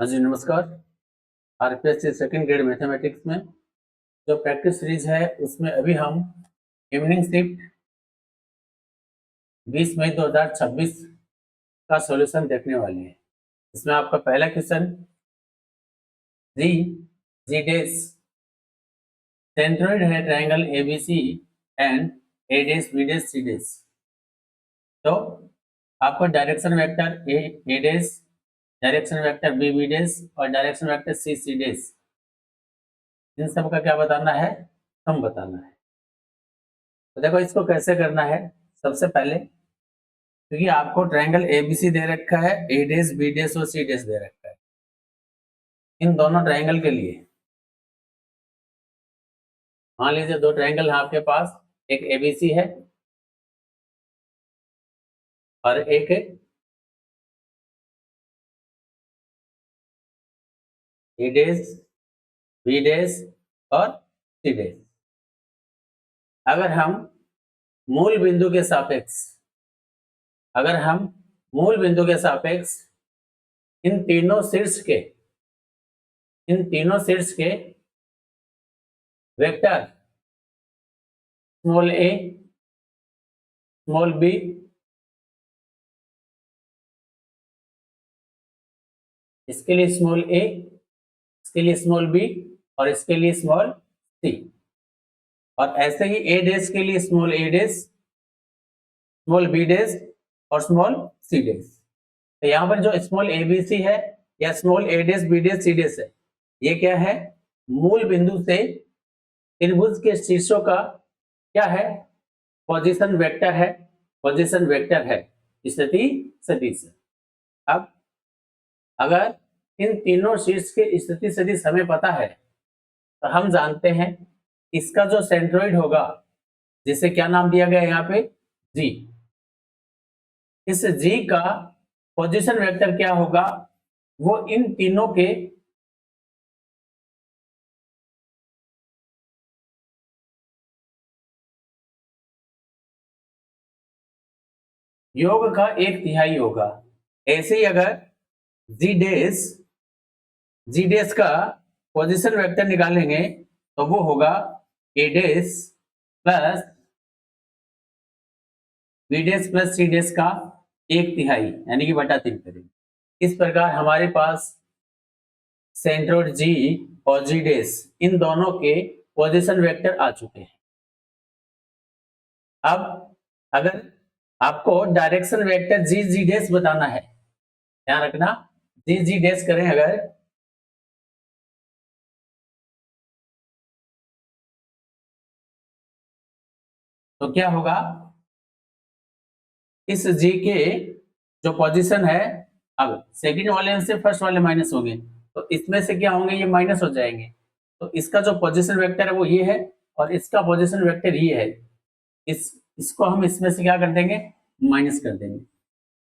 हाँ जी, नमस्कार। RPSC second grade mathematics में जो प्रैक्टिस सीरीज है उसमें अभी हम इवनिंग शिफ्ट 20 मई 2026 का सॉल्यूशन देखने वाले हैं। इसमें आपका पहला क्वेश्चन जी जी डेस सेंट्रोइड है triangle ABC and a dash b dash c dash. तो आपको direction vector a dash, direction vector b dash और डायरेक्शन वेक्टर सी डेस, इन सब का क्या बताना है, सम बताना है। तो देखो इसको कैसे करना है। सबसे पहले क्योंकि आपको ट्रायंगल एबीसी दे रखा है, ए डेस बी डेस और सी डेस दे रखा है। इन दोनों ट्रायंगल के लिए मान लीजिए दो ट्रायंगल है आपके पास, एक एबीसी है और एक ए डेस बी डेस और सी डेस। अगर हम मूल बिंदु के सापेक्ष अगर हम मूल बिंदु के सापेक्ष इन तीनों शीर्ष के वेक्टर स्मॉल ए स्मॉल बी इसके लिए स्मॉल ए, इसके लिए स्मॉल बी और इसके लिए स्मॉल सी, और ऐसे ही ए डेस के लिए स्मॉल ए डेस, स्मॉल बी डेस और स्मॉल सी डेस। तो यहाँ पर जो स्मॉल ए बी सी है या स्मॉल ए डेस बी डेस सी डेस है, ये क्या है, मूल बिंदु से त्रिभुज के शीर्षों का क्या है, पोजीशन वेक्टर है, पोजीशन वेक्टर है, स्थिति सदिश। अब अगर इन तीनों शीर्ष के स्थिति सदिश हमें पता है तो हम जानते हैं इसका जो सेंट्रोइड होगा, जिसे क्या नाम दिया गया यहाँ पे, जी, इस जी का पोजीशन वेक्टर क्या होगा, वो इन तीनों के योग का 1/3 होगा। ऐसे ही अगर जी डेस का पोजीशन वेक्टर निकालेंगे तो वो होगा a dash plus b dash plus c dash का 1/3 यानी कि बटा 3 करेंगे। इस प्रकार हमारे पास सेंट्रोइड जी और जी डेस इन दोनों के पोजीशन वेक्टर आ चुके हैं। अब अगर आपको डायरेक्शन वेक्टर जी जी डेस बताना है, ध्यान रखना, जी जी डेस करें अगर तो क्या होगा, इस जी के जो पोजीशन है, अब सेकंड वाले से फर्स्ट वाले माइनस होंगे तो इसमें से क्या होंगे, ये माइनस हो जाएंगे। तो इसका जो पोजीशन वेक्टर है वो ये है और इसका पोजीशन वेक्टर ये है। इसको हम इसमें से क्या कर देंगे, माइनस कर देंगे।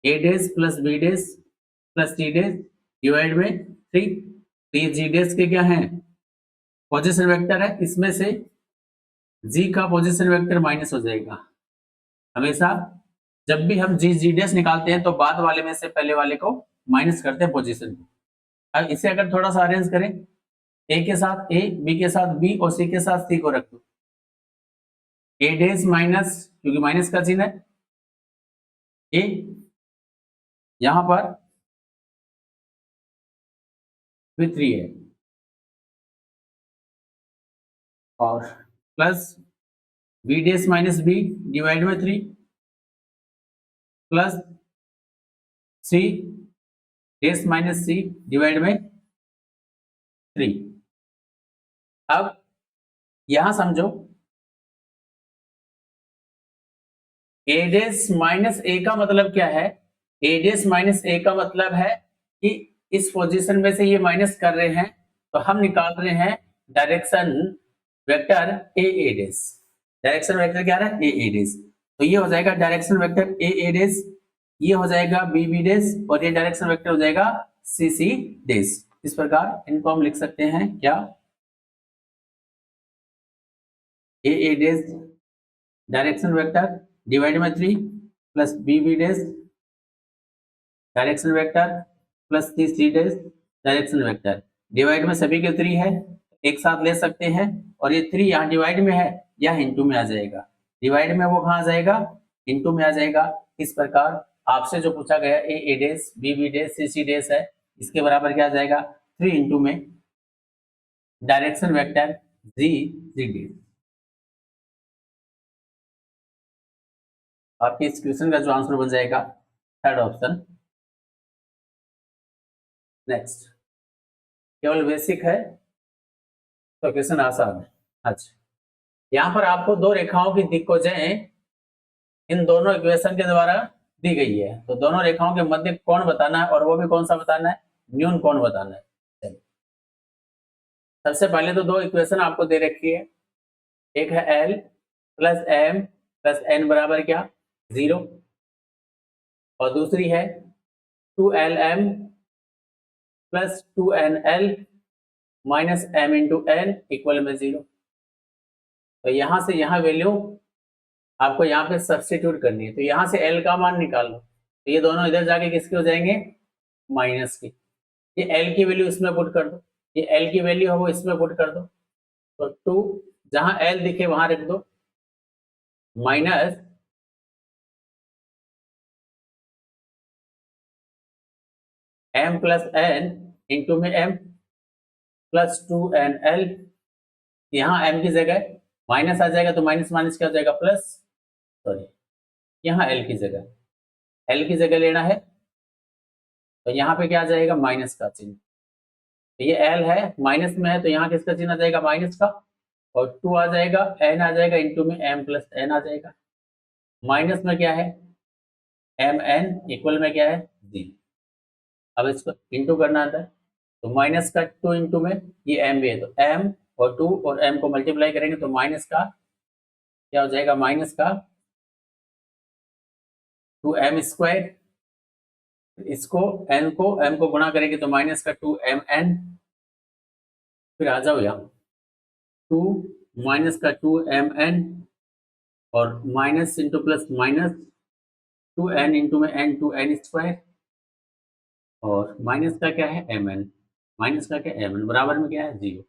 A dash plus b dash plus c dash divide में 3। तो ये जी डेस के क्या है, पोजीशन वेक्टर है, इसमें से जी का पोजीशन वेक्टर माइनस हो जाएगा। हमेशा जब भी हम जी जी डेस निकालते हैं तो बाद वाले में से पहले वाले को माइनस करते हैं पोजीशन को। अब इसे अगर थोड़ा सा अरेंज करें, ए के साथ ए, बी के साथ बी और सी के साथ सी को रख दो, ए डेस माइनस, क्योंकि माइनस का चिन्ह है, ए यहां पर भी 3 है और plus b dash minus b divide में 3 plus c dash minus c divide में 3। अब यहां समझो ए डेस माइनस ए का मतलब क्या है, ए डेस माइनस ए का मतलब है कि इस पोजीशन में से ये माइनस कर रहे हैं तो हम निकाल रहे हैं direction vector a dash. Direction vector क्या है, ए डेस। तो ये हो जाएगा डायरेक्शन वेक्टर ए डेस, ये हो जाएगा बी डेस और ये डायरेक्शन वेक्टर हो जाएगा सी डेस। इस प्रकार इनको हम लिख सकते हैं क्या, a dash direction vector divide में 3 plus b dash direction vector plus c dash direction vector. Divide में सभी के 3 है, एक साथ ले सकते हैं, और ये 3 यहाँ डिवाइड में है, यह इनटू में आ जाएगा। डिवाइड में वो कहाँ आ जाएगा, इनटू में आ जाएगा। इस प्रकार आपसे जो पूछा गया a dash, b dash, c dash है, इसके बराबर क्या आ जाएगा, 3 इनटू में डायरेक्शन वेक्टर जी डैश। आपके इस क्वेश्चन का जो आंसर बन जाएगा थर्ड ऑप्शन। नेक्स्ट, केवल बेसिक है तो क्वेश्चन आसान है। अच्छा, यहाँ पर आपको दो रेखाओं की दिक्कोजें इन दोनों इक्वेशन के द्वारा दी गई है, तो दोनों रेखाओं के मध्य कोण बताना है, और वो भी कौन सा बताना है, न्यून कोण बताना है। चलिए, सबसे पहले तो दो इक्वेशन आपको दे रखी है, एक है L plus m plus n बराबर क्या, 0, और दूसरी है 2LM plus 2NL minus m into n equal में 0। तो यहां से यहां वैल्यू आपको यहाँ पे सब्स्टिट्यूट करनी है, तो यहाँ से L का मान निकाल लो, तो ये दोनों इधर जाके किसके हो जाएंगे, माइनस की। ये L की वैल्यू इसमें पुट कर दो, ये L की वैल्यू है वो इसमें पुट कर दो, तो 2 जहां L दिखे वहां रख दो, minus m plus n into में m प्लस 2NL, यहाँ m की जगह माइनस आ जाएगा, तो माइनस माइनस क्या हो जाएगा, प्लस, सॉरी यहाँ L की जगह लेना है, तो यहाँ पे क्या आ जाएगा, माइनस का चिन्ह। तो ये L है, माइनस में है, तो यहाँ किसका चिन्ह आ जाएगा, माइनस का, और 2 आ जाएगा, n आ जाएगा, इंटू में m प्लस n आ जाएगा। माइनस में क्या है, mn, इक्वल में क्या है, 0। अब इसको इंटू करना आता है, तो माइनस का 2 इंटू में ये m भी है, तो m और 2 और m को मल्टीप्लाई करेंगे तो माइनस का क्या हो जाएगा, माइनस का 2m स्क्वायर, इसको m को गुणा करेंगे तो माइनस का 2mn, फिर आ जाओ यहाँ 2 माइनस का 2mn और minus into plus minus 2n into में n 2n स्क्वायर, और माइनस का क्या है, mn, माइनस का क्या, mn बराबर में क्या है, 0।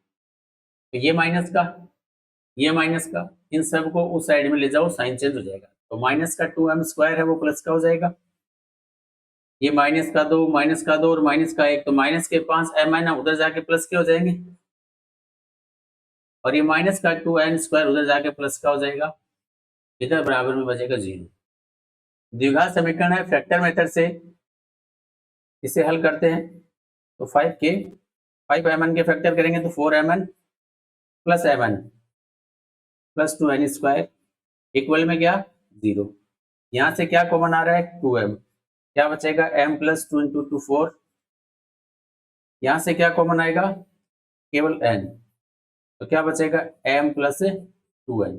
तो ये माइनस का इन सब को उस साइड में ले जाओ, साइन चेंज हो जाएगा, तो माइनस का 2m स्क्वायर है वो प्लस का हो जाएगा, ये माइनस का 2 और माइनस का 1, तो माइनस के 5 mn उधर जाके प्लस के हो जाएंगे, और ये माइनस का 2n स्क्वायर उधर जाके प्लस का हो जाएगा, इधर बराबर में बचेगा 0। द्विघात समीकरण है, फैक्टर मेथड से इसे हल करते हैं, तो 5mn के फैक्टर करेंगे तो 4mn plus 2n square equal में क्या, 0। यहाँ से क्या कॉमन आ रहा है, 2m, क्या बचेगा, m प्लस 2 इंटू 2 4, यहाँ से क्या कॉमन आएगा, केवल n, तो क्या बचेगा, m प्लस 2n।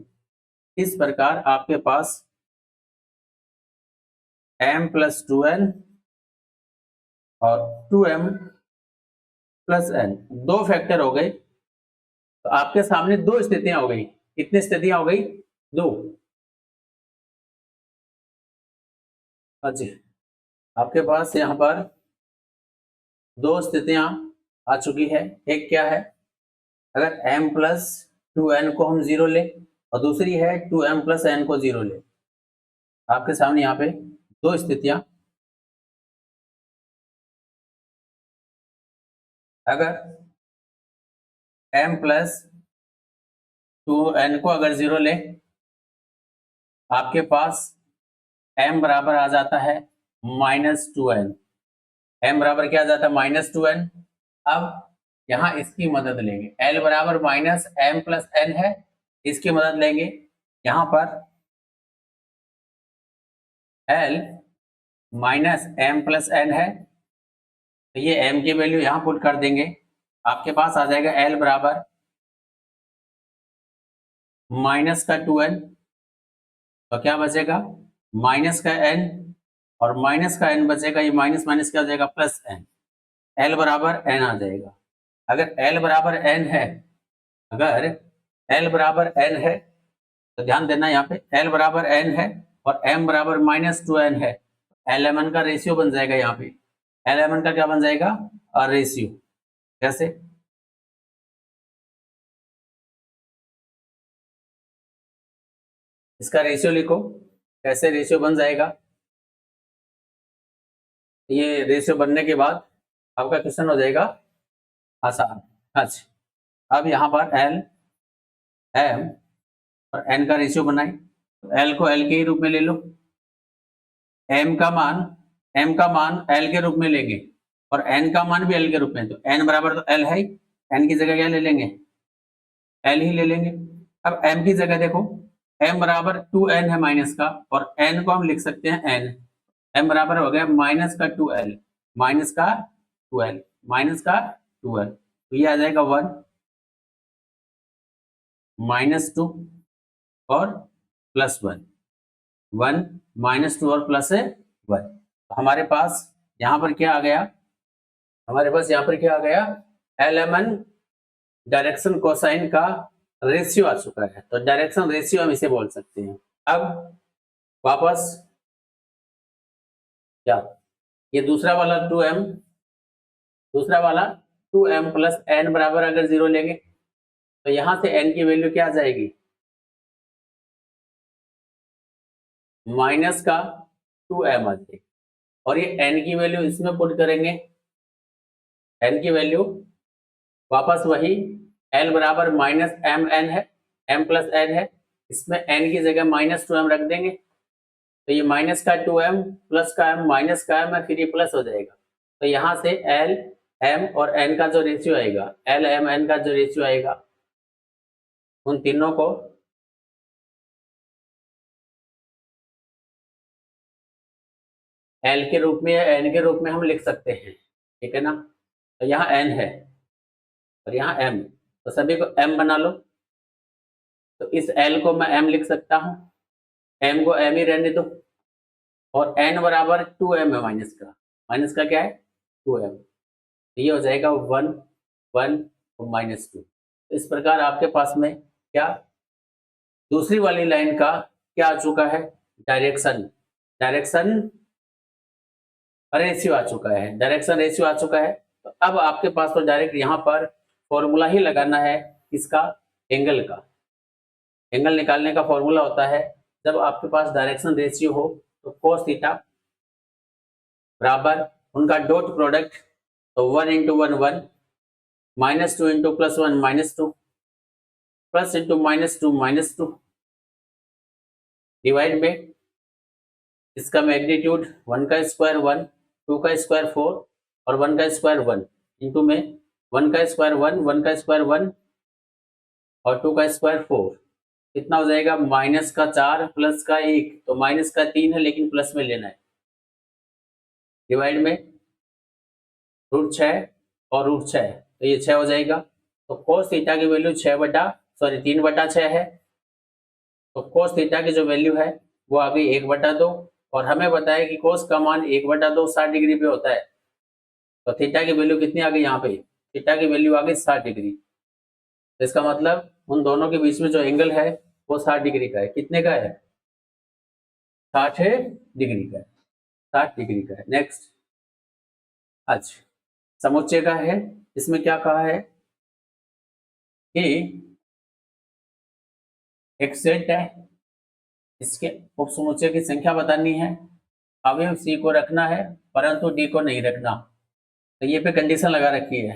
इस प्रकार आपके पास m प्लस 2n और 2m प्लस n दो फैक्टर हो गए, तो आपके सामने दो स्थितियां हो गई। कितनी स्थितियां हो गई, 2। अच्छा, आपके पास यहाँ पर दो स्थितियां आ चुकी है। एक क्या है, अगर m प्लस 2n को हम 0 ले, और दूसरी है 2m प्लस n को 0 ले। आपके सामने यहाँ पे दो स्थितियां, अगर m प्लस 2n को अगर 0 ले, आपके पास m बराबर आ जाता है -2n, m बराबर क्या आ जाता है, -2n। अब यहाँ इसकी मदद लेंगे, l बराबर माइनस m प्लस n है, इसकी मदद लेंगे। यहाँ पर l minus m plus n है, तो ये m की वैल्यू यहाँ पुट कर देंगे, आपके पास आ जाएगा l बराबर माइनस का 2n, तो क्या बचेगा, माइनस का n, और माइनस का n बचेगा, ये माइनस माइनस क्या हो जाएगा, प्लस n, l बराबर n आ जाएगा। अगर l बराबर n है, अगर l बराबर n है, तो ध्यान देना यहाँ पे l बराबर n है और m बराबर -2n है, lmn का रेशियो बन जाएगा। यहाँ पे lmn का क्या बन जाएगा, रेशियो। कैसे? इसका रेशियो लिखो, कैसे रेशियो बन जाएगा? ये रेशियो बनने के बाद आपका क्वेश्चन हो जाएगा आसान। अच्छा, अब यहाँ पर एल, एम और एन का रेशियो बनाए, तो एल को एल के ही रूप में ले लो, एम का मान एल के रूप में लेंगे और एन का मान भी एल के रूप में, तो एन बराबर तो एल है ही, एन की जगह क्या ले लेंगे? एल ही ले लेंगे। अब एम की जगह देखो, एम बराबर 2n है माइनस का, और एन को हम लिख सकते हैं एन, एम बराबर हो गया माइनस का 2l, माइनस का 2l, माइनस का 2l, तो ये आ जाएगा 1 -2 और +1, 1 -2 और +1। तो हमारे पास यहाँ पर क्या आ गया? हमारे पास यहाँ पर क्या आ गया? LMN डायरेक्शन कोसाइन का रेशियो आ चुका है, तो डायरेक्शन रेशियो हम इसे बोल सकते हैं। अब वापस क्या, ये दूसरा वाला 2m, दूसरा वाला 2m प्लस n बराबर अगर 0 लेंगे तो यहां से n की वैल्यू क्या आ जाएगी? माइनस का 2m आ जाएगी, और ये n की वैल्यू इसमें पुट करेंगे, n की वैल्यू वापस वही l बराबर -mn है, m प्लस n है, इसमें n की जगह -2m रख देंगे, तो ये माइनस का 2m प्लस का m माइनस का m है, फिर ये प्लस हो जाएगा। तो यहाँ से l, m और n का जो रेशियो आएगा, l, m, n का जो रेशियो आएगा, उन तीनों को l के रूप में या n के रूप में हम लिख सकते हैं, ठीक है ना? तो यहाँ n है और यहाँ m, तो सभी को m बना लो, तो इस l को मैं m लिख सकता हूँ, m को m ही रहने दो, और n बराबर 2m है, माइनस का क्या है? 2m, तो ये हो जाएगा 1 1 और -2। तो इस प्रकार आपके पास में क्या, दूसरी वाली लाइन का क्या आ चुका है? डायरेक्शन रेशियो आ चुका है, डायरेक्शन रेशियो आ चुका है। तो अब आपके पास तो डायरेक्ट यहाँ पर फॉर्मूला ही लगाना है, किसका? एंगल का। एंगल निकालने का फॉर्मूला होता है, जब आपके पास डायरेक्शन रेशियो हो तो कोस थीटा बराबर उनका डॉट प्रोडक्ट, तो 1 × 1 1, -2 × +1 -2, प्लस इंटू -2 डिवाइड में इसका मैग्नीट्यूड 1 का स्क्वायर 1, 2 का स्क्वायर 4 और 1 का स्क्वायर 1, इंटू में 1 का स्क्वायर 1, 1 का स्क्वायर 1 और 2 का स्क्वायर 4, कितना हो जाएगा? -4 प्लस का 1, तो -3 है लेकिन प्लस में लेना है, डिवाइड में √6 और √6, तो ये 6 हो जाएगा। तो कोस थीटा की वैल्यू 3/6 है, तो कोस थीटा की जो वैल्यू है वो आ गई 1/2, और हमें बताया कि कोस का मान 1/2 60 डिग्री पे होता है, तो थीटा की वैल्यू कितनी आ गई? यहाँ पे थीटा की वैल्यू आ गई 60 डिग्री। तो इसका मतलब उन दोनों के बीच में जो एंगल है वो 60 डिग्री का है। कितने का है? 60 डिग्री का है, 60 डिग्री का है। नेक्स्ट, अच्छा, समुच्चय का है, इसमें क्या कहा है कि एक सेट है, इसके उपसमुच्चय की संख्या बतानी है, अवयव सी को रखना है परंतु डी को नहीं रखना, तो ये पे कंडीशन लगा रखी है,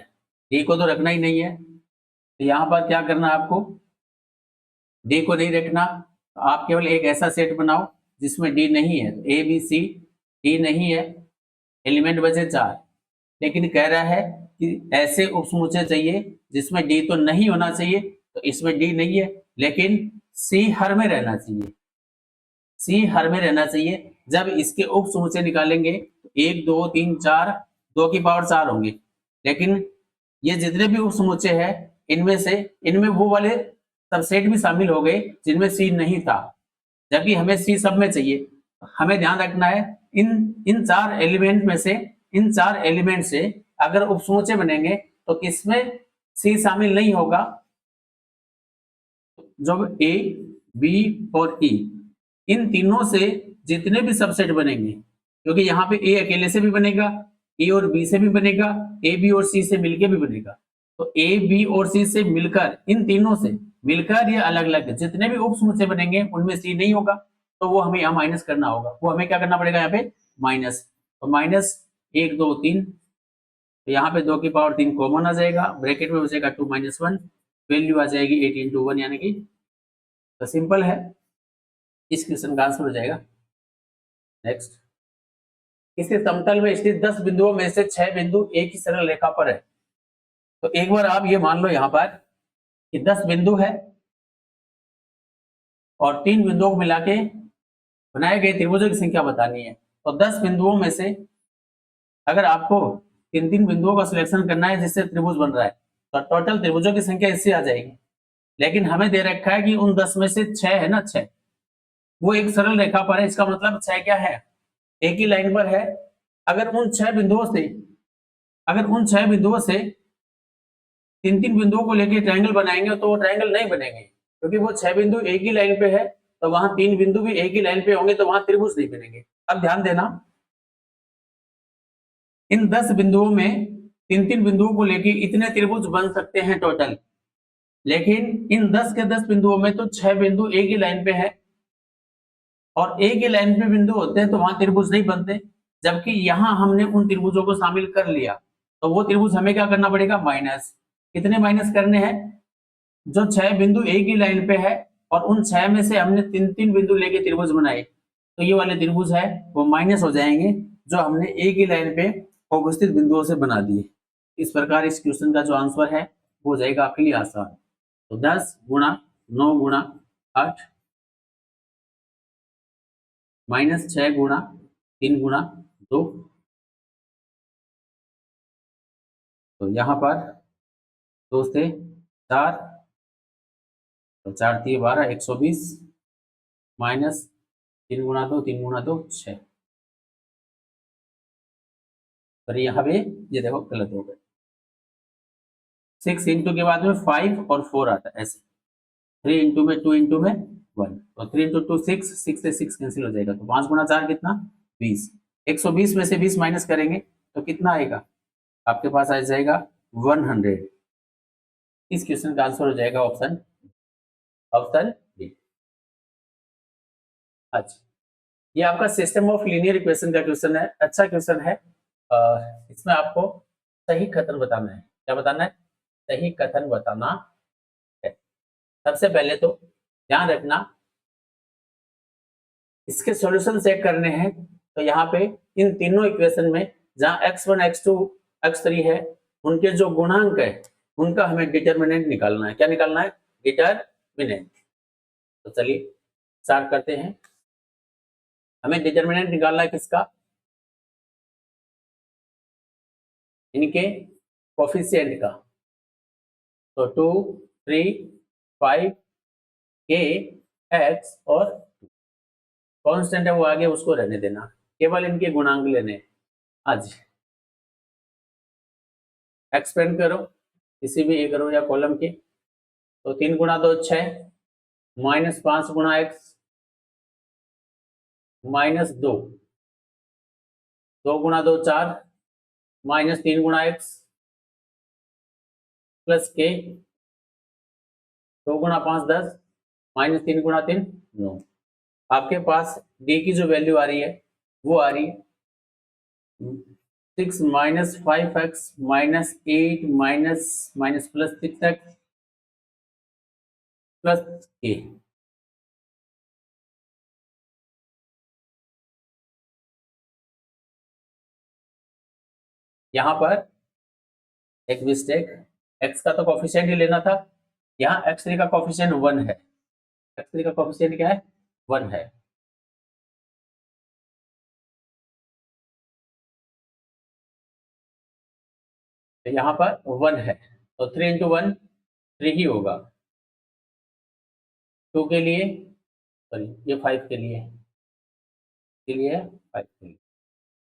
डी को तो रखना ही नहीं है, तो यहाँ पर क्या करना है आपको? डी को नहीं रखना, तो आप केवल एक ऐसा सेट बनाओ जिसमें डी नहीं है, ए बी सी डी नहीं है, एलिमेंट बचे 4, लेकिन कह रहा है कि ऐसे उपसमुच्चय चाहिए जिसमें डी तो नहीं होना चाहिए, तो इसमें डी नहीं है लेकिन सी हर में रहना चाहिए, सी हर में रहना चाहिए। जब इसके उपसमुच्चय निकालेंगे तो 1 2 3 4, 2 की पावर 4 होंगे, लेकिन ये जितने भी उपसमुच्चय है इनमें वो वाले सबसेट भी शामिल हो गए जिनमें सी नहीं था, जबकि हमें सी सब में चाहिए। हमें ध्यान रखना है इन 4 एलिमेंट में से, इन 4 एलिमेंट से अगर उपसमुच्चय बनेंगे तो किसमें सी शामिल नहीं होगा? जब ए, बी और ई, इन तीनों से जितने भी सबसेट बनेंगे, क्योंकि यहाँ पे ए अकेले से भी बनेगा, ए और बी से भी बनेगा, ए बी और सी से मिलके भी बनेगा। तो ए बी और सी से मिलकर, इन तीनों से मिलकर या अलग अलग जितने भी उपसमूह से बनेंगे उनमें सी नहीं होगा, तो वो हमें यहाँ माइनस करना होगा। वो हमें क्या करना पड़ेगा यहाँ पे माइनस, तो माइनस 1 2 3, तो यहाँ पे 2 की पावर 3 कॉमन आ जाएगा, ब्रैकेट में बचेगा 2 - 1, वैल्यू आ जाएगी 8 × 1 यानी कि, तो सिंपल है, इस क्वेश्चन का आंसर हो जाएगा। नेक्स्ट, किसी समतल में स्थित 10 बिंदुओं में से 6 बिंदु एक ही सरल रेखा पर है। तो एक बार आप ये मान लो यहाँ पर कि 10 बिंदु है और 3 बिंदुओं को मिला के बनाए गए त्रिभुजों की संख्या बतानी है। तो 10 बिंदुओं में से अगर आपको 3 बिंदुओं का सिलेक्शन करना है जिससे त्रिभुज बन रहा है, तो टोटल त्रिभुजों की संख्या इससे आ जाएगी। लेकिन हमें दे रखा है कि उन 10 में से 6 है ना, 6 वो एक सरल रेखा पर है, इसका मतलब 6 क्या है, एक ही लाइन पर है। अगर उन 6 बिंदुओं से, अगर उन 6 बिंदुओं से 3 बिंदुओं को लेकर ट्रायंगल बनाएंगे तो वो ट्रायंगल नहीं बनेंगे, क्योंकि वो 6 बिंदु एक ही लाइन पे है, तो वहां 3 बिंदु भी एक ही लाइन पे होंगे, तो वहां त्रिभुज नहीं बनेंगे। अब ध्यान देना, इन 10 बिंदुओं में 3 बिंदुओं को लेकर इतने त्रिभुज बन सकते हैं टोटल, लेकिन इन 10 के 10 बिंदुओं में तो 6 बिंदु एक ही लाइन पे है, और एक ही लाइन पे बिंदु होते हैं तो वहां त्रिभुज नहीं बनते। जबकि यहां हमने उन त्रिभुजों को शामिल कर लिया, तो वो त्रिभुज हमें क्या करना पड़ेगा माइनस। कितने माइनस करने हैं, जो 6 बिंदु एक ही लाइन पे है और उन 6 में से हमने 3 बिंदु लेके त्रिभुज बनाए, तो ये वाले त्रिभुज है वो माइनस हो जाएंगे जो हमने एक ही लाइन पे उपस्थित बिंदुओं से बना दिए। इस प्रकार इस क्वेश्चन का जो आंसर है वो हो जाएगा आपके लिए आसान। तो 10 × 9 × 8 -6 × 3 × 2, तो यहाँ पर 2 से 4, तो 4 3 12 120, माइनस 3 × 2 3 × 2 6, पर यहाँ पे ये देखो गलत हो गया, 6 इंटू के बाद में 5 और 4 आता है ऐसे, 3 इंटू में 2 इंटू में 1, तो 3 इंटू 2 6, 6 से 6 कैंसिल हो जाएगा, तो 5 × 4 कितना 20, 120 में से 20 माइनस करेंगे तो कितना आएगा, आपके पास आ जाएगा 100। इस क्वेश्चन का आंसर हो जाएगा ऑप्शन बी। अच्छा, ये आपका सिस्टम ऑफ लीनियर इक्वेशन का क्वेश्चन है, अच्छा क्वेश्चन है। इसमें आपको सही कथन बताना है। क्या बताना है, सही कथन बताना है। सबसे पहले तो ध्यान रखना, इसके सॉल्यूशन चेक करने हैं, तो यहाँ पे इन तीनों इक्वेशन में जहाँ x1 x2 x3 है, उनके जो गुणांक है उनका हमें डिटर्मिनेंट निकालना है। क्या निकालना है, डिटर्मिनेंट। तो चलिए स्टार्ट करते हैं। हमें डिटर्मिनेंट निकालना है किसका, इनके कोफिशिएंट का। तो 2 3 5 के x और कांस्टेंट है वो आगे उसको रहने देना, केवल इनके गुणांक लेने। आज एक्सपेंड करो किसी भी एक रो या कॉलम के, तो 3 × 2 6, -5 × x -2, 2 × 2 4, -3 × x प्लस के, 2 × 5 10, -3 × 3 9। आपके पास d की जो वैल्यू आ रही है वो आ रही है 6 - 5x -8 minus plus 6x plus के। यहाँ पर एक मिस्टेक, x का तो कोफिशिएंट ही लेना था, यहाँ x3 का कोफिशिएंट 1 है, x3 का कोफिशिएंट क्या है 1 है। तो यहाँ पर 1 है, तो 3 × 1 3 ही होगा। 2 के लिए, सॉरी ये 5 के लिए, 5 के लिए।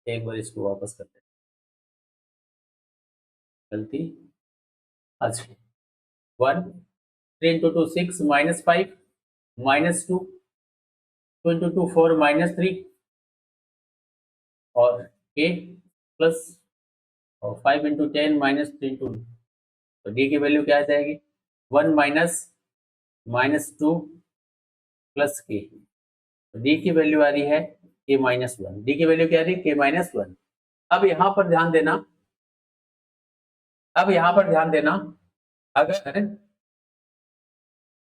एक बार इसको वापस करते हैं, गलती। अच्छा 1, 3 × 2 6 -5 -2, 2 × 2 4 -3 और के प्लस और 5 इंटू 10 माइनस 3 इंटू, तो डी की वैल्यू क्या आ जाएगी, 1 माइनस 2 प्लस के, तो डी की वैल्यू आ रही है के माइनस 1, डी की वैल्यू क्या आ रही है, के माइनस 1। अब यहाँ पर ध्यान देना, अगर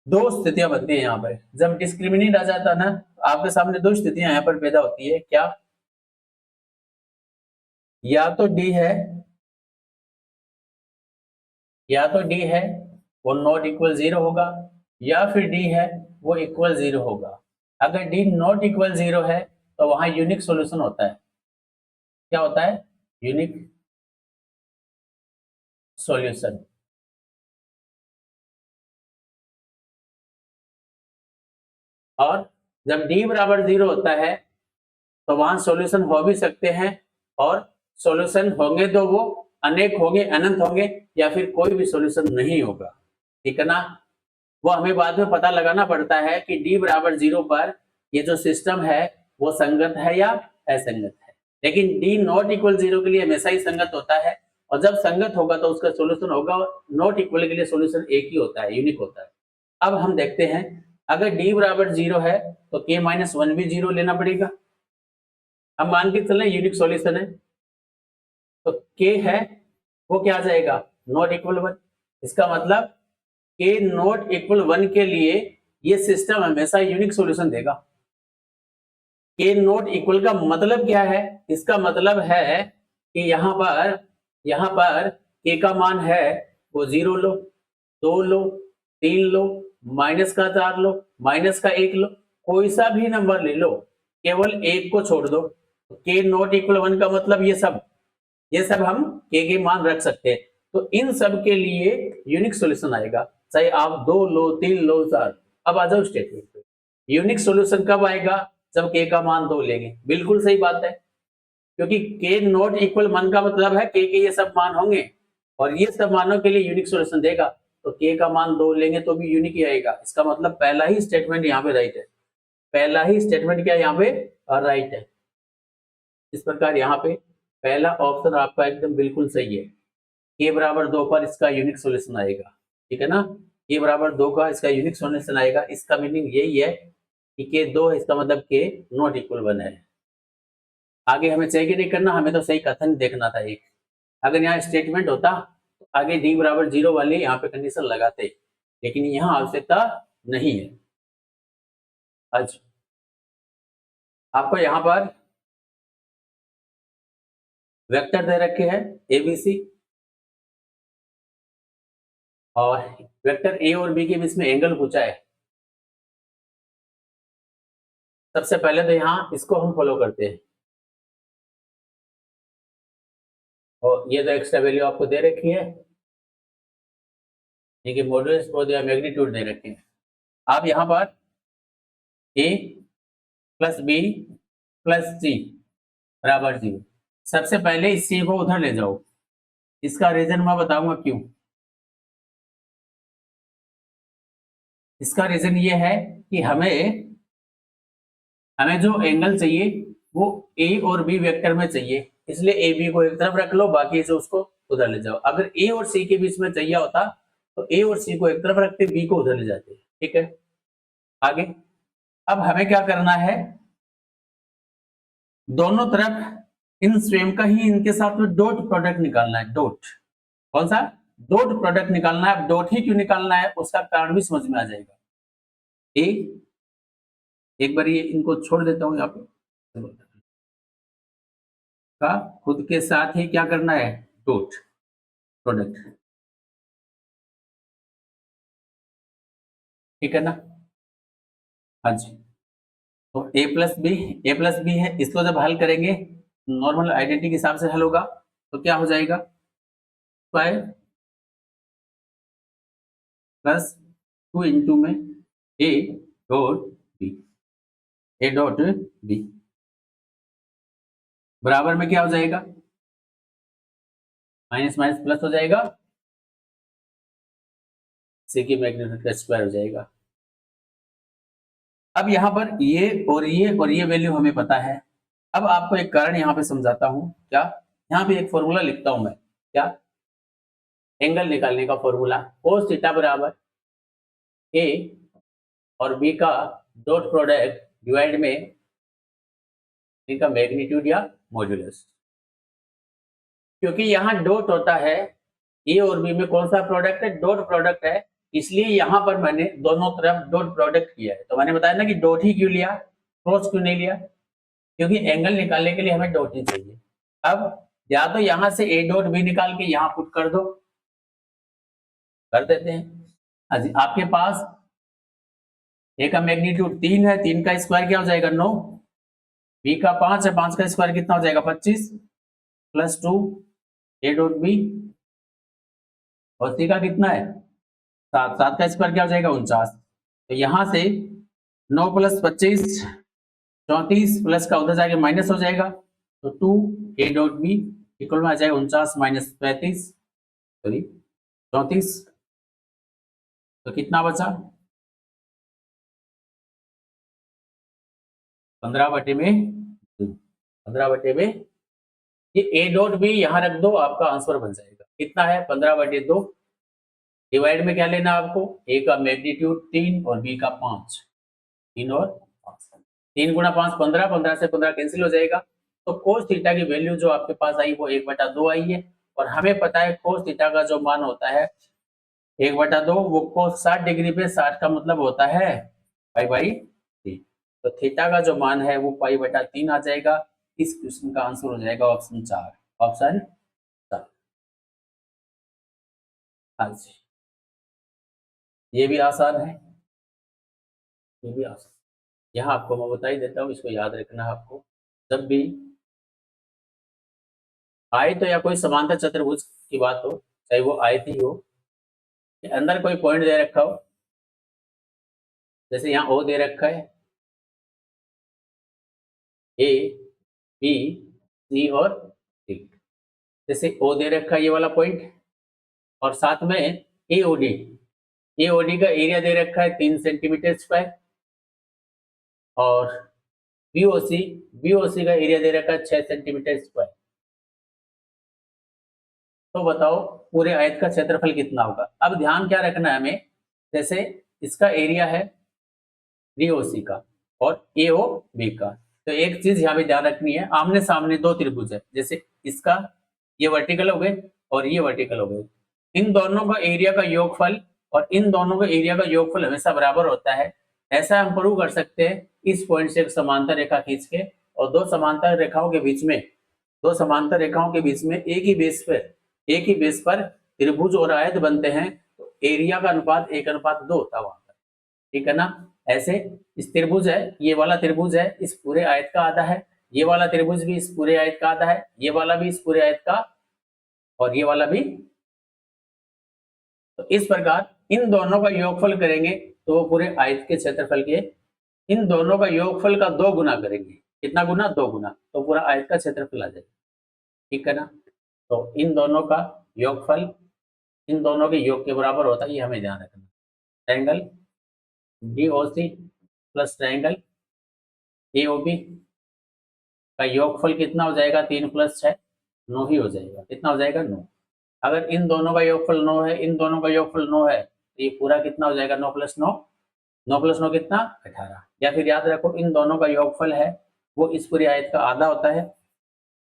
दो स्थितियां बनती है यहाँ पर, जब डिस्क्रिमिनेंट आ जाता है ना, आपके सामने दो स्थितियां यहाँ पर पैदा होती है, क्या, या तो डी है, वो नॉट इक्वल 0 होगा, या फिर डी है वो इक्वल 0 होगा। अगर डी नॉट इक्वल 0 है तो वहां यूनिक सॉल्यूशन होता है। क्या होता है, यूनिक सॉल्यूशन। और जब डी बराबर 0 होता है तो वहां सॉल्यूशन हो भी सकते हैं, और सॉल्यूशन होंगे तो वो अनेक होंगे, अनंत होंगे, या फिर कोई भी सॉल्यूशन नहीं होगा। ठीक है ना, वो हमें बाद में पता लगाना पड़ता है कि डी बराबर 0 पर ये जो सिस्टम है वो संगत है या असंगत है। लेकिन डी नॉट इक्वल 0 के लिए हमेशा ही संगत होता है, और जब संगत होगा तो उसका सॉल्यूशन होगा, नॉट इक्वल के लिए सॉल्यूशन एक ही होता है, यूनिक होता है। अब हम देखते हैं, अगर डी बराबर 0 है तो के माइनस 1 भी 0 लेना पड़ेगा। हम मान के चलें यूनिक सॉल्यूशन है, तो के है वो क्या आ जाएगा, नॉट इक्वल 1। इसका मतलब के नॉट इक्वल 1 के लिए ये सिस्टम हमेशा यूनिक सॉल्यूशन देगा। के नॉट इक्वल का मतलब क्या है, इसका मतलब है कि यहाँ पर के का मान है वो 0 लो, 2 लो, 3 लो, माइनस का 4 लो, माइनस का 1 लो, कोई सा भी नंबर ले लो, केवल एक को छोड़ दो। के नॉट इक्वल 1 का मतलब ये सब हम के मान रख सकते हैं। तो इन सब के लिए यूनिक सॉल्यूशन आएगा, चाहे आप 2 लो, 3 लो, 4। अब आ जाओ स्टेटमेंट पे, यूनिक सॉल्यूशन कब आएगा, जब के का मान 2 लेंगे। बिल्कुल सही बात है, क्योंकि के नॉट इक्वल 1 का मतलब है के ये सब मान होंगे, और ये सब मानों के लिए यूनिक सॉल्यूशन देगा, तो के का मान 2 लेंगे तो भी यूनिक ही आएगा। इसका मतलब पहला ही स्टेटमेंट यहाँ पे राइट है, पहला ही स्टेटमेंट क्या यहाँ पे राइट है। इस प्रकार यहाँ पे पहला ऑप्शन आपका एकदम बिल्कुल सही है, के बराबर 2 पर इसका यूनिक सॉल्यूशन आएगा। ठीक है ना, के बराबर 2 का इसका यूनिक सॉल्यूशन आएगा। इसका मीनिंग यही है कि के 2 है, इसका मतलब के नॉट इक्वल 1 है। आगे हमें चेक नहीं करना, हमें तो सही कथन देखना था एक। अगर यहाँ स्टेटमेंट होता तो आगे डी बराबर 0 वाली यहाँ पे कंडीशन लगाते, लेकिन यहाँ आवश्यकता नहीं है। आज आपको यहाँ पर वेक्टर दे रखे हैं एबीसी, और वेक्टर ए और बी के बीच में एंगल पूछा है। सबसे पहले तो यहाँ इसको हम फॉलो करते हैं, और ये तो एक्स्ट्रा वैल्यू आपको दे रखी है, देखिए मॉडुलस और मैग्नीट्यूड दे रखे हैं। आप यहाँ पर ए प्लस बी प्लस सी बराबर 0, सबसे पहले इस सी को उधर ले जाओ। इसका रीजन मैं बताऊंगा क्यों। इसका रीजन ये है कि हमें जो एंगल चाहिए वो ए और बी वेक्टर में चाहिए, इसलिए ए बी को एक तरफ रख लो, बाकी से उसको उधर ले जाओ। अगर ए और सी के बीच में चाहिए होता तो ए और सी को एक तरफ रखते, बी को उधर ले जाते। ठीक है, आगे अब हमें क्या करना है, दोनों तरफ इन स्वयं का ही इनके साथ में डॉट प्रोडक्ट निकालना है। डॉट कौन सा, डॉट प्रोडक्ट निकालना है। डॉट ही क्यों निकालना है उसका कारण भी समझ में आ जाएगा। ए, एक बार ये इनको छोड़ देता हूं यहाँ पे, का खुद के साथ ही क्या करना है, डॉट प्रोडक्ट। ठीक है ना, हाँ जी। तो ए प्लस बी है, इसको जब हल करेंगे नॉर्मल आइडेंटिटी के हिसाब से हल होगा, तो क्या हो जाएगा, 5 प्लस 2 इंटू में a dot b, a dot b बराबर में क्या हो जाएगा, माइनस माइनस प्लस हो जाएगा, सी की मैग्नीट्यूड का स्क्वायर हो जाएगा। अब यहाँ पर ये वैल्यू हमें पता है। अब आपको एक कारण यहाँ पे समझाता हूँ, क्या, यहाँ पे एक फॉर्मूला लिखता हूं मैं, क्या, एंगल निकालने का फॉर्मूला cos थीटा बराबर ए और बी का डॉट प्रोडक्ट डिवाइड में इनका मैग्नीट्यूड या मॉड्यूलस। क्योंकि यहाँ डॉट होता है, ए और बी में कौन सा प्रोडक्ट है, डॉट प्रोडक्ट है, इसलिए यहाँ पर मैंने दोनों तरफ डॉट प्रोडक्ट किया है। तो मैंने बताया ना कि डॉट ही क्यों लिया, क्रॉस क्यों नहीं लिया, क्योंकि एंगल निकालने के लिए हमें डॉट ही चाहिए। अब या तो यहाँ से ए डॉट बी निकाल के यहाँ पुट कर दो, कर देते हैं। आपके पास ए का मैग्नीट्यूड 3 है, 3 का स्क्वायर क्या हो जाएगा 9, बी का 5 है, 5 का स्क्वायर कितना हो जाएगा 25 प्लस 2 ए डॉट बी, और सी का कितना है 7, 7 का स्क्वायर क्या हो जाएगा 49। तो यहाँ से 9 प्लस 25 34 प्लस का उधर जाके माइनस हो जाएगा, तो 2 ए डॉट बी इक्वल में आ जाएगा 49 माइनस 35 सॉरी 34, तो कितना बचा 15/2, 15/2। ये ए डॉट बी यहाँ रख दो, आपका आंसर बन जाएगा। कितना है 15/2, डिवाइड में क्या लेना आपको, ए का मैग्नीट्यूड 3 और बी का 5, 3 और 5, 3 गुणा 5 15, 15 से 15 कैंसिल हो जाएगा। तो कोस थीटा की वैल्यू जो आपके पास आई वो 1/2 आई है, और हमें पता है कोस थीटा का जो मान होता है 1/2, वो कोस 60 डिग्री पे 60 का मतलब होता है पाई/3। तो थीटा का जो मान है वो पाई/3 आ जाएगा। इस क्वेश्चन का आंसर हो जाएगा ऑप्शन 4, ऑप्शन 4। हाँ जी, ये भी आसान है, ये भी आसान। यहाँ आपको मैं बता ही देता हूँ, इसको याद रखना है आपको। जब भी आयत या कोई समांतर चतुर्भुज की बात हो, चाहे वो आयत ही हो, अंदर कोई पॉइंट दे रखा हो, जैसे यहाँ ओ दे रखा है, ए बी सी और डी, जैसे ओ दे रखा है ये वाला पॉइंट, और साथ में एओडी, एओडी का एरिया दे रखा है 3 सेंटीमीटर स्क्वायर, और बीओसी, बीओसी का एरिया दे रखा है 6 सेंटीमीटर स्क्वायर। तो बताओ पूरे आयत का क्षेत्रफल कितना होगा। अब ध्यान क्या रखना है हमें, जैसे इसका एरिया है बीओसी का और एओ बी का, तो एक चीज यहाँ पे ध्यान रखनी है, आमने सामने दो त्रिभुज है, जैसे इसका ये वर्टिकल हो गए और ये वर्टिकल हो गए, इन दोनों का एरिया का योगफल और इन दोनों का एरिया का योगफल हमेशा बराबर होता है। ऐसा हम प्रूव कर सकते हैं इस पॉइंट से एक समांतर रेखा खींच के, और दो समांतर रेखाओं के बीच में, दो समांतर रेखाओं के बीच में एक ही बेस पर त्रिभुज और आयत बनते हैं, तो एरिया का अनुपात 1:2 होता है वहां पर, ठीक है ना। ऐसे इस त्रिभुज है, ये वाला त्रिभुज है इस पूरे आयत का आधा है, ये वाला त्रिभुज भी इस पूरे आयत का आधा है, ये वाला भी इस पूरे आयत का, और ये वाला भी। तो इस प्रकार इन दोनों का योगफल करेंगे तो वो पूरे आयत के क्षेत्रफल के, इन दोनों का योगफल का 2 गुना करेंगे, कितना गुना 2 गुना, तो पूरा आयत का क्षेत्रफल आ जाएगा, ठीक है ना। तो इन दोनों का योगफल इन दोनों के योग के बराबर होता है, ये हमें ध्यान रखना। Triangle DOC plus triangle AOB का योगफल कितना हो जाएगा, 3 + 6 9 ही हो जाएगा, कितना हो जाएगा 9। अगर इन दोनों का योगफल 9 है, इन दोनों का योगफल 9 है, तो ये पूरा कितना हो जाएगा 9 + 9, 9 + 9 कितना 18। या फिर याद रखो इन दोनों का योगफल है वो इस पूरी आयत का आधा होता है,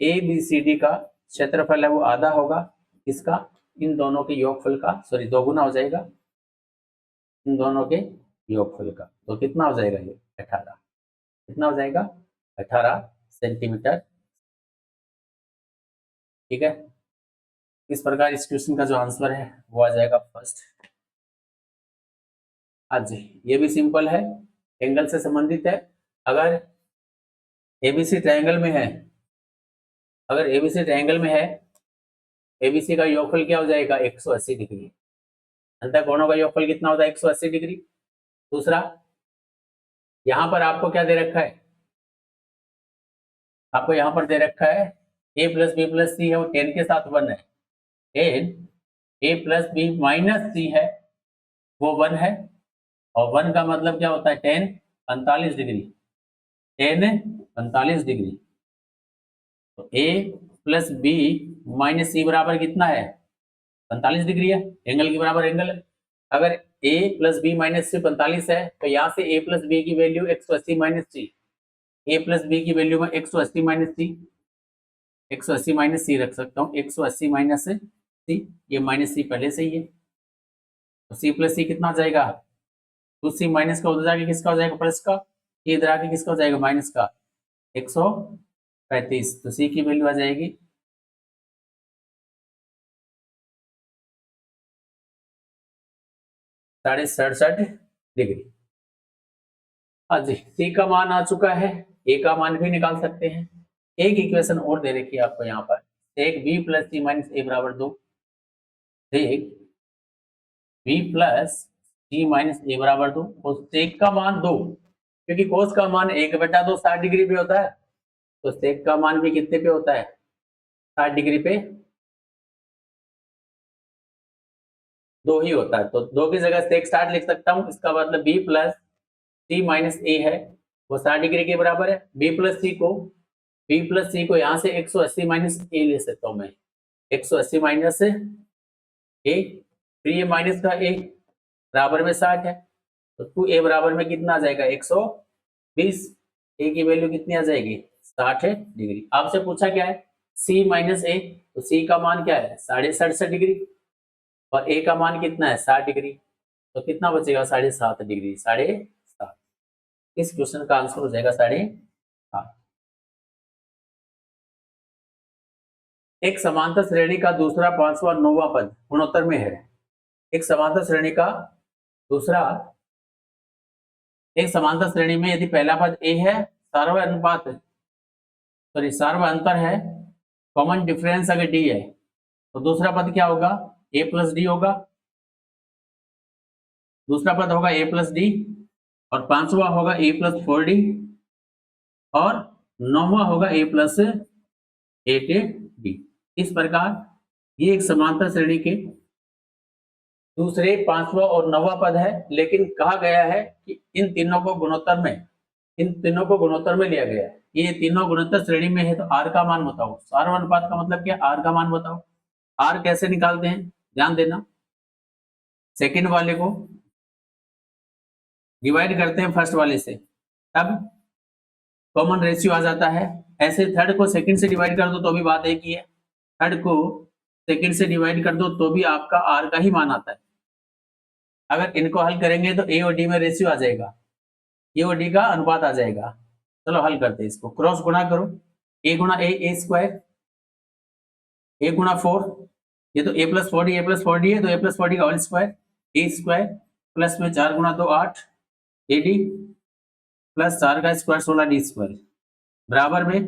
ए बी सी डी का क्षेत्रफल है वो आधा होगा इसका, इन दोनों के योगफल का, सॉरी 2 गुना हो जाएगा इन दोनों के योगफल का, तो कितना हो जाएगा ये 18, कितना हो जाएगा 18 सेंटीमीटर, ठीक है। इस प्रकार इस क्वेश्चन का जो आंसर है वो आ जाएगा फर्स्ट। हाँ जी, ये भी सिंपल है, एंगल से संबंधित है। अगर एबीसी ट्रायंगल में है, अगर एबीसी ट्रायंगल में है, एबीसी का योगफल क्या हो जाएगा 180 डिग्री, अंतःकोणों का योगफल कितना होता है 180 डिग्री। दूसरा, यहां पर आपको क्या दे रखा है, आपको यहां पर दे रखा है a + b + c है वो 10 के साथ 1 है, 10 a + b - c है वो 1 है, और 1 का मतलब क्या होता है 10 45 डिग्री, 10 45 डिग्री, तो a + b माइनस सी बराबर कितना है 45 डिग्री है, एंगल के बराबर एंगल है। अगर a plus b minus c 45 है तो यहाँ से a प्लस बी की वैल्यू 180 माइनस सी, a प्लस बी की वैल्यू में 180 माइनस सी, 180 माइनस सी रख सकता हूँ, 180 माइनस सी, ये माइनस सी पहले से ही है, तो सी प्लस सी कितना आ जाएगा, टू सी माइनस का उधर जाके किसका हो जाएगा प्लस का, ये इधर आके किसका हो जाएगा माइनस का, 135, तो सी की वैल्यू आ जाएगी 67.5 डिग्री। हाँ जी, सी का मान आ चुका है, ए का मान भी निकाल सकते हैं। एक इक्वेशन और दे रखी है आपको यहाँ पर, सेक बी प्लस सी माइनस ए बराबर 2, सेक बी प्लस सी माइनस ए बराबर 2, और सेक का मान 2, क्योंकि कोस का मान 1/2 60 डिग्री पे होता है, तो सेक का मान भी कितने पे होता है 60 डिग्री पे 2 ही होता है, तो 2 की जगह सेक 60 लिख सकता हूँ, इसका मतलब बी प्लस सी माइनस ए है वो 60 डिग्री के बराबर है। बी प्लस सी को यहाँ से 180 माइनस ए ले सकता हूँ मैं, 180 माइनस ए, फिर ये माइनस का ए बराबर में 60 है, तो 2a बराबर में कितना आ जाएगा 120, ए की वैल्यू कितनी आ जाएगी 60 डिग्री। आपसे पूछा क्या है c माइनस ए, तो c का मान क्या है 67.5 डिग्री, और a का मान कितना है 60 डिग्री, तो कितना बचेगा 7.5 डिग्री, 7.5, इस क्वेश्चन का आंसर हो जाएगा 7.5। एक समांतर श्रेणी का दूसरा पांचवा नौवां पद गुणोत्तर में है। एक समांतर श्रेणी का दूसरा, एक समांतर श्रेणी में यदि पहला पद a है, सार्वय अनुपात सॉरी सार्वय अंतर है, कॉमन डिफरेंस अगर d है, तो दूसरा पद क्या होगा a प्लस डी होगा, दूसरा पद होगा a प्लस डी, और पांचवा होगा a प्लस 4d, और नौवा होगा a प्लस 8d। इस प्रकार ये एक समांतर श्रेणी के दूसरे पांचवा और नौवा पद है, लेकिन कहा गया है कि इन तीनों को गुणोत्तर में लिया गया है। ये तीनों गुणोत्तर श्रेणी में है, तो आर का मान बताओ, सार्वय अनुपात का मतलब क्या, आर का मान बताओ। आर कैसे निकालते हैं ध्यान देना, सेकंड वाले को डिवाइड करते हैं फर्स्ट वाले से, तब कॉमन रेशियो आ जाता है। ऐसे थर्ड को सेकंड से डिवाइड कर दो तो भी बात एक ही है, थर्ड को सेकंड से डिवाइड कर दो तो भी आपका आर का ही मान आता है। अगर इनको हल करेंगे तो ए और डी में रेशियो आ जाएगा, ए और डी का अनुपात आ जाएगा। चलो हल करते हैं इसको, क्रॉस गुणा करो, ए गुणा ए स्क्वायर, ए गुणा 4, ये तो ए प्लस 4डी है, तो ए प्लस 4डी का होल स्क्वायर, ए स्क्वायर प्लस में 4 गुणा 2 8 ए डी प्लस 4 का स्क्वायर 16 डी स्क्वायर, बराबर में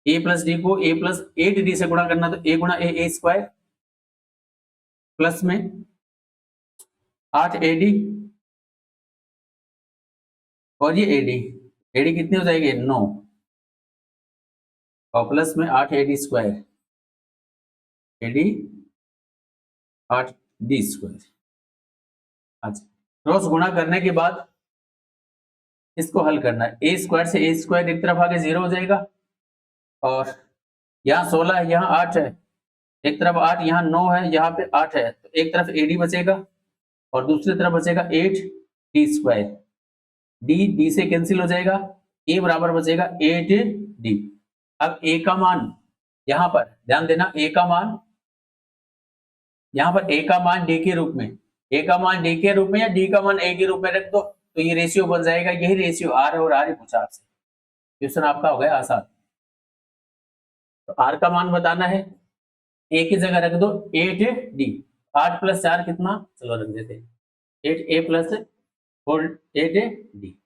ए प्लस डी को ए प्लस 8 डी से गुणा करना, तो ए गुणा ए स्क्वायर प्लस में 8 ए डी, और ये एडी कितनी हो जाएगी 9, और प्लस में 8 AD square, AD 8 D square. अच्छा, क्रॉस गुणा करने के बाद इसको हल करना है, ए स्क्वायर से ए स्क्वायर एक तरफ आके 0 हो जाएगा, और यहाँ 16 है यहाँ 8 है, एक तरफ 8 यहाँ 9 है यहाँ पे 8 है, तो एक तरफ एडी बचेगा और दूसरी तरफ बचेगा 8 डी स्क्वायर, डी से कैंसिल हो जाएगा, ए बराबर बचेगा 8 डी। अब ए का मान यहाँ पर ध्यान देना, ए का मान यहाँ पर ए का मान डी के रूप में, ए का मान डी के रूप में या डी का मान ए के रूप में रख दो, तो ये रेशियो बन जाएगा, यही रेशियो आर है, और आर ही पूछा आपसे, क्वेश्चन आपका हो गया आसान। तो आर का मान बताना है, ए की जगह रख दो 8 डी, 8 प्लस 4 कितना, चलो रख देते हैं 8 a plus 4 8 d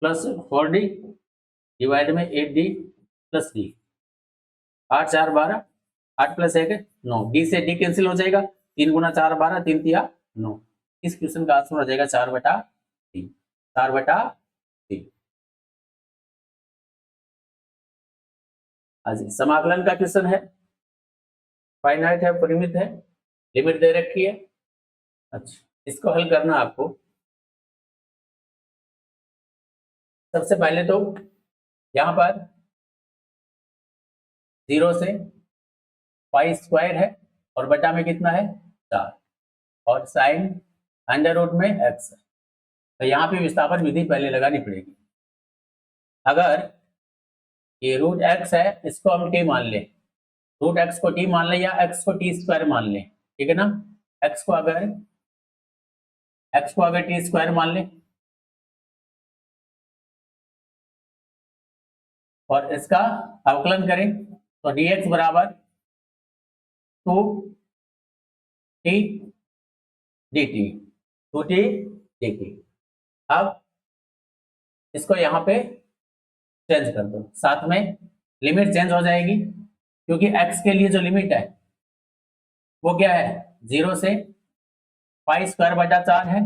plus 4 d divide में 8 डी प्लस डी, 8 4 12, 8 प्लस 1 9, डी से डी कैंसिल हो जाएगा, 3 गुना 4 12, 3 तिया 9। इस क्वेश्चन का आंसर हो जाएगा 4/3, 4/3। हाँ जी, समाकलन का क्वेश्चन है, फाइनाइट है, परिमित है, लिमिट दे रखी है। अच्छा, इसको हल करना आपको, सबसे पहले तो यहाँ पर 0 से पाई स्क्वायर है और बटा में कितना है 4 और साइन अंडर रूट में x है। तो यहाँ पे विस्थापन विधि पहले लगानी पड़ेगी। अगर ये रूट x है इसको हम t मान लें, रूट x को t मान लें या x को t स्क्वायर मान लें, ठीक है ना। x को अगर t स्क्वायर मान लें और इसका अवकलन करें तो dx बराबर 2t dt, 2t dt। अब इसको यहाँ पे चेंज कर दो, साथ में लिमिट चेंज हो जाएगी क्योंकि x के लिए जो लिमिट है वो क्या है 0 से पाई स्क्वायर बटा 4 है।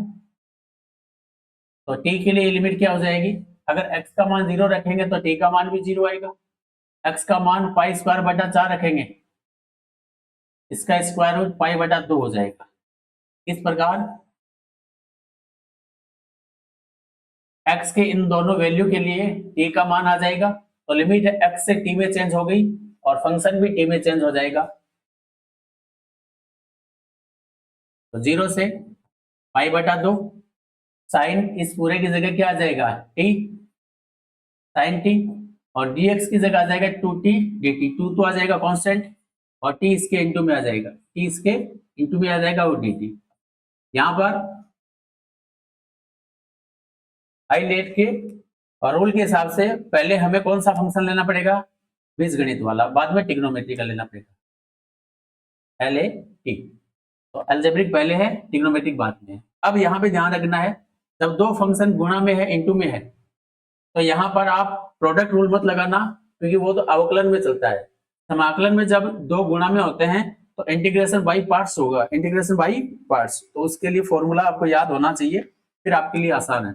तो t के लिए लिमिट क्या हो जाएगी, अगर x का मान 0 रखेंगे तो t का मान भी 0 आएगा। x का मान पाई स्क्वायर बटा 4 रखेंगे, इसका स्क्वायर रूट पाई बटा 2 हो जाएगा। इस प्रकार x के इन दोनों वैल्यू के लिए t का मान आ जाएगा। तो लिमिट x से t में चेंज हो गई और फंक्शन भी t में चेंज हो जाएगा। तो 0 से पाई बटा 2, साइन इस पूरे की जगह क्या आ जाएगा t, साइन t, और dx की जगह आ जाएगा 2t dt। 2 तो आ जाएगा कांस्टेंट और t इसके इंटू में आ जाएगा, t इसके इंटू में आ जाएगा वो dt। यहाँ पर आई लेट के और रूल के हिसाब से पहले हमें कौन सा फंक्शन लेना पड़ेगा, बीजगणित वाला, बाद में ट्रिग्नोमेट्री का लेना पड़ेगा, पहले t। तो अलजेब्रिक पहले है, ट्रिग्नोमेट्रिक बाद में है। अब यहाँ पे ध्यान रखना है, जब दो फंक्शन गुणा में है इंटू में है तो यहाँ पर आप प्रोडक्ट रूल मत लगाना क्योंकि वो तो अवकलन में चलता है। समाकलन में जब दो गुणा में होते हैं तो इंटीग्रेशन बाई पार्ट्स होगा, इंटीग्रेशन बाई पार्ट्स। तो उसके लिए फॉर्मूला आपको याद होना चाहिए, फिर आपके लिए आसान है।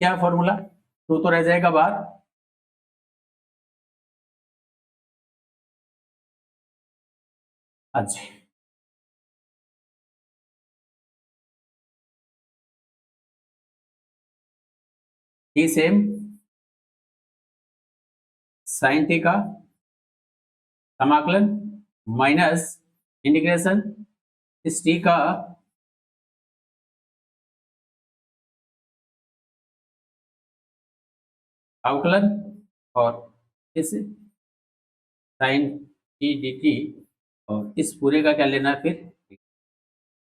क्या फॉर्मूला, 2 तो रह जाएगा बाहर, अच्छा ये सेम साइन टी का समाकलन माइनस इंटीग्रेशन इस टी का अवकलन और इस साइन टी डी टी, और इस पूरे का क्या लेना है फिर,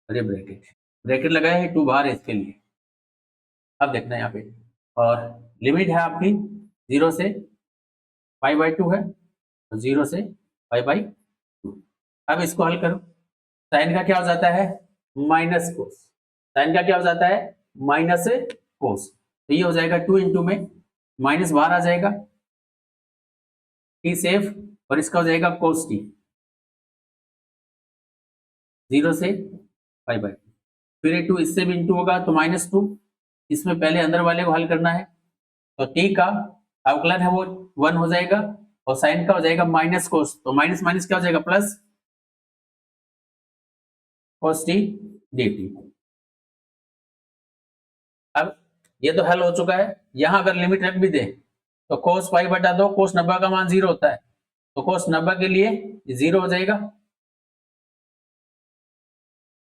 अरे ब्रैकेट, ब्रैकेट लगाया है 2 बार इसके लिए। अब देखना है यहाँ पे, और लिमिट है आपकी 0 से पाई बाई 2 है, 0 से पाई बाई 2। अब इसको हल करो, साइन का क्या हो जाता है माइनस कोस, साइन का क्या हो जाता है माइनस कोस। तो ये हो जाएगा 2 इंटू में माइनस बाहर आ जाएगा, टी सेफ, और इसका हो जाएगा कोस टी, 0 से पाई बाई 2। फिर ये 2 इससे भी इंटू होगा तो -2, इसमें पहले अंदर वाले को हल करना है। तो टी का अवकलन है वो 1 हो जाएगा और साइन का हो जाएगा माइनस कोस, तो माइनस माइनस क्या हो जाएगा प्लस कोस टी dt। अब ये तो हल हो चुका है। यहां अगर लिमिट रख भी दे तो कोस पाई बटा 2, कोस 90 का मान 0 होता है, तो कोस 90 के लिए 0 हो जाएगा,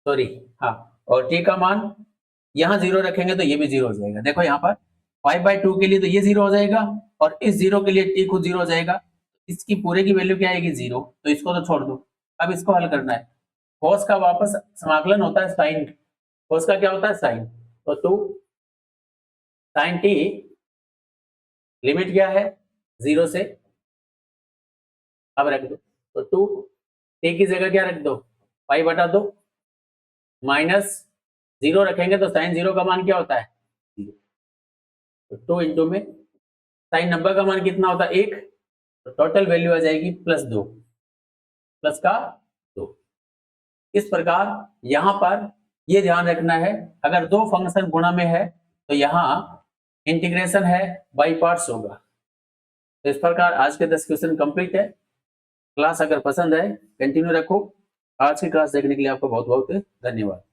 सॉरी हाँ, और टी का मान यहाँ 0 रखेंगे तो ये भी 0 हो जाएगा। देखो यहाँ पर 5/2 के लिए तो ये 0 हो जाएगा और इस 0 के लिए टी खुद 0 हो जाएगा, इसकी पूरे की वैल्यू क्या आएगी 0, तो इसको तो छोड़ दो। अब इसको हल करना है, कोस का वापस समाकलन होता है साइन, कोस का क्या होता है साइन, तो 2 साइन टी, लिमिट क्या है 0 से, अब रख दो, तो 2 टी की जगह क्या रख दो पाई बटा 2, माइनस 0 रखेंगे तो साइन 0 का मान क्या होता है 0, तो 2 इंटू में साइन 90 का मान कितना होता है 1, तो टोटल वैल्यू आ जाएगी +2, प्लस का 2। इस प्रकार यहां पर ये ध्यान रखना है, अगर दो फंक्शन गुणा में है तो यहाँ इंटीग्रेशन है बाई पार्ट्स होगा। तो इस प्रकार आज के 10 क्वेश्चन कंप्लीट है। क्लास अगर पसंद है कंटिन्यू रखो। आज की क्लास देखने के लिए आपको बहुत बहुत धन्यवाद।